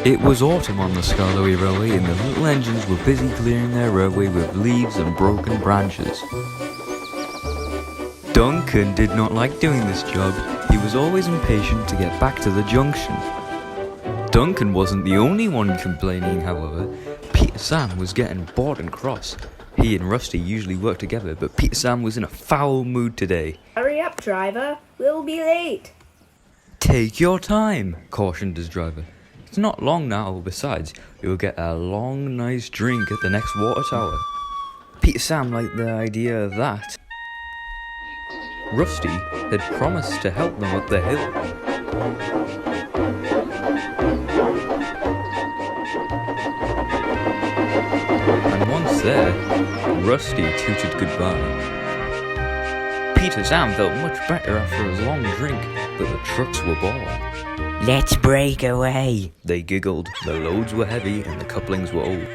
It was autumn on the Skarloey railway and the little engines were busy clearing their roadway with leaves and broken branches. Duncan did not like doing this job. He was always impatient to get back to the junction. Duncan wasn't the only one complaining, however. Peter Sam was getting bored and cross. He and Rusty usually work together, but Peter Sam was in a foul mood today. Hurry up, driver. We'll be late. Take your time, cautioned his driver. It's not long now, besides, you'll get a long, nice drink at the next water tower. Peter Sam liked the idea of that. Rusty had promised to help them up the hill. And once there, Rusty tooted goodbye. Peter Sam felt much better after his long drink, but the trucks were bored. Let's break away. They giggled, the loads were heavy and the couplings were old.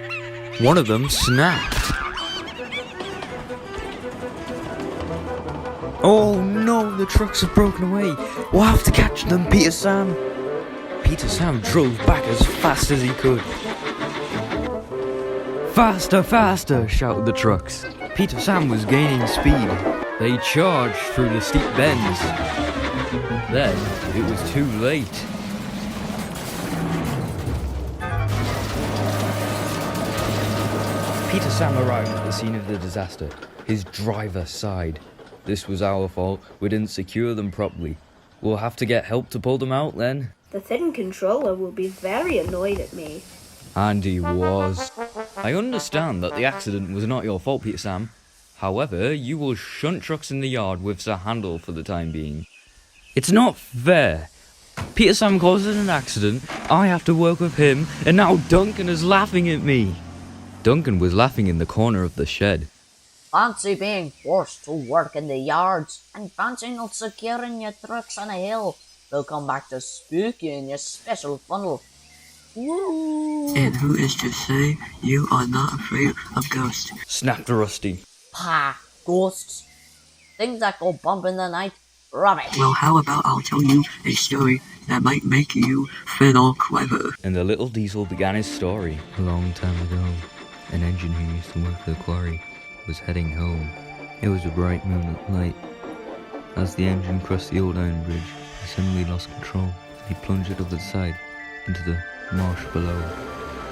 One of them snapped. Oh no, the trucks have broken away. We'll have to catch them, Peter Sam. Peter Sam drove back as fast as he could. Faster, faster, shouted the trucks. Peter Sam was gaining speed. They charged through the steep bends. Then, it was too late. Peter Sam arrived at the scene of the disaster. His driver sighed. This was our fault. We didn't secure them properly. We'll have to get help to pull them out then. The thin controller will be very annoyed at me. And he was. I understand that the accident was not your fault, Peter Sam. However, you will shunt trucks in the yard with Sir Handel for the time being. It's not fair. Peter Sam caused an accident, I have to work with him, and now Duncan is laughing at me. Duncan was laughing in the corner of the shed. Fancy being forced to work in the yards, and fancy not securing your trucks on a hill. They'll come back to spook you in your special funnel. Woo! And who is to say you are not afraid of ghosts? Snapped Rusty. Pah, ghosts. Things that go bump in the night. Rubbish. Well, how about I'll tell you a story that might make you feel clever. And the little diesel began his story. A long time ago, an engine who used to work for the quarry was heading home. It was a bright moonlit night. As the engine crossed the old iron bridge, he suddenly lost control. He plunged over the side into the marsh below.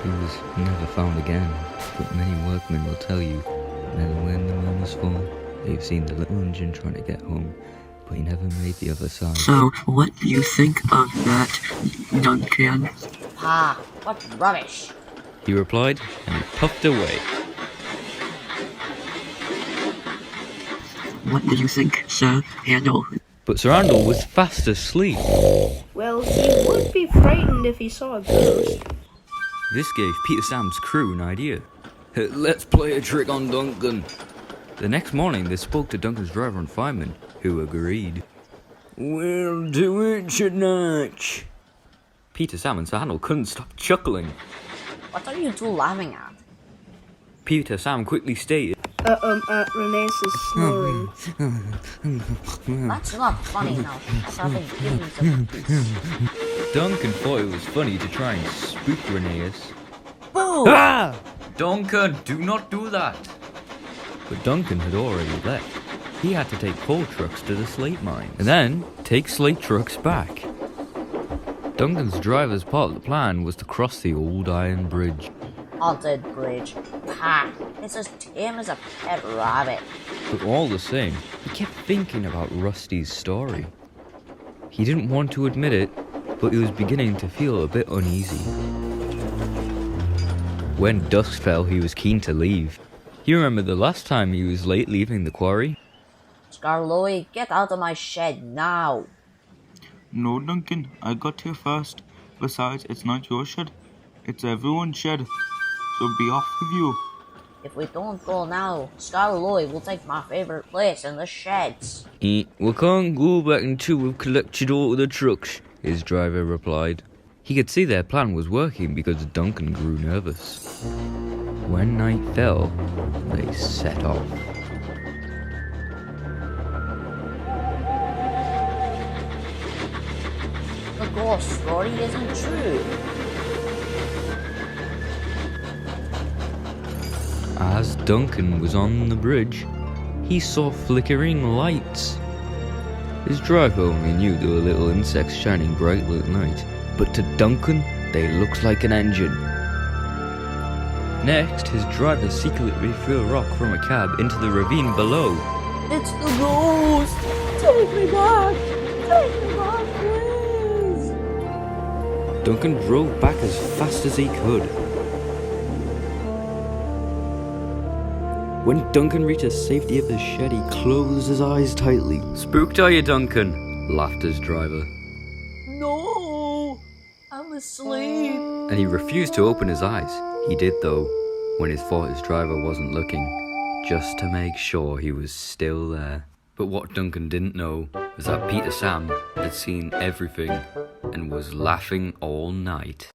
He was never found again, but many workmen will tell you that when the moon is full, they've seen the little engine trying to get home, but he never made the other side. So, what do you think of that, Duncan? Pah, what rubbish. He replied, and he puffed away. What do you think, Sir Handel? But Sir Handel was fast asleep. Well, he would be frightened if he saw a ghost. This gave Peter Sam's crew an idea. Let's play a trick on Duncan. The next morning, they spoke to Duncan's driver and fireman, who agreed. We'll do it tonight. Peter Sam and Sir Handel couldn't stop chuckling. What are you two laughing at? Peter Sam quickly stated, Rheneas is snoring. That's not funny now. Something give me some peace. Duncan thought it was funny to try and spook Rheneas. Boo! Ah! Duncan, do not do that! But Duncan had already left. He had to take coal trucks to the slate mine, and then take slate trucks back. Duncan's driver's part of the plan was to cross the old iron bridge. Haunted bridge. Pah, it's as tame as a pet rabbit. But all the same, he kept thinking about Rusty's story. He didn't want to admit it, but he was beginning to feel a bit uneasy. When dusk fell, he was keen to leave. He remembered the last time he was late leaving the quarry. Skarloey, get out of my shed now. No, Duncan, I got here first. Besides, it's not your shed. It's everyone's shed. So be off with you. If we don't go now, Skarloey will take my favorite place in the sheds. We can't go back until we've collected all the trucks, his driver replied. He could see their plan was working because Duncan grew nervous. When night fell, they set off. The ghost story isn't true. Duncan was on the bridge, he saw flickering lights. His driver only knew there were little insects shining brightly at night, but to Duncan, they looked like an engine. Next, his driver secretly threw a rock from a cab into the ravine below. It's the ghost! Take me back! Take me back, please! Duncan drove back as fast as he could. When Duncan reached the safety of the shed, he closed his eyes tightly. "Spooked are you, Duncan?" laughed his driver. No! I'm asleep. And he refused to open his eyes. He did though, when he thought his driver wasn't looking, just to make sure he was still there. But what Duncan didn't know was that Peter Sam had seen everything and was laughing all night.